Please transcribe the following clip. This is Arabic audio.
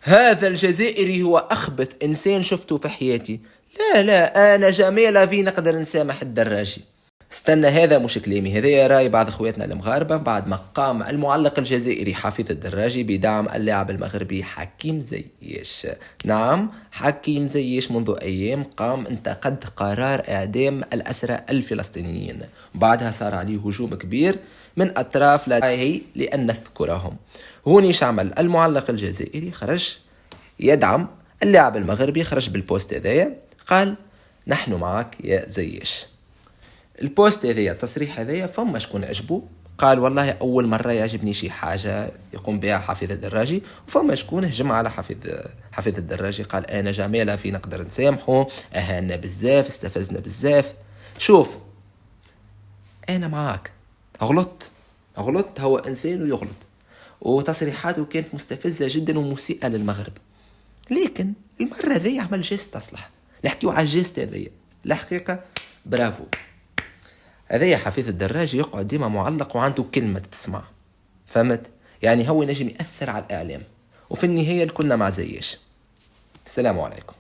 هذا الجزائري هو أخبث إنسان شفته في حياتي. لا لا، أنا جميلة في نقدر نسامح الدراجي. استنى، هذا مش كلامي، هذا راي بعض اخواتنا المغاربة بعد ما قام المعلق الجزائري حفيظ الدراجي بدعم اللاعب المغربي حكيم زياش. نعم، حكيم زياش منذ أيام قام انتقد قرار إعدام الأسرى الفلسطينيين، بعدها صار عليه هجوم كبير من أطراف لا داعي لأن نذكرهم. هوني شعمل المعلق الجزائري خرج يدعم اللاعب المغربي، خرج بالبوست هذايا قال نحن معك يا زياش. البوست هذايا التصريح هذايا فما شكون عجبو، قال والله أول مرة يعجبني شي حاجة يقوم بها حفيظ الدراجي، وفما شكون هجم على حفيظ الدراجي قال أنا جميلة في نقدر نسامحه، أهانا بزاف، استفزنا بزاف. شوف، أنا معاك، غلط هو إنسان ويغلط، وتصريحاته كانت مستفزة جدا ومسيئة للمغرب، لكن المرة ذي عمل جيست تصلح. نحكيو على الجيست هذايا الحقيقة، برافو. هذايا حفيظ الدراجي يقعد ديما معلق وعنده كلمة تسمع، فهمت؟ يعني هو نجم يأثر على الإعلام، وفي النهاية كنا مع زياش. السلام عليكم.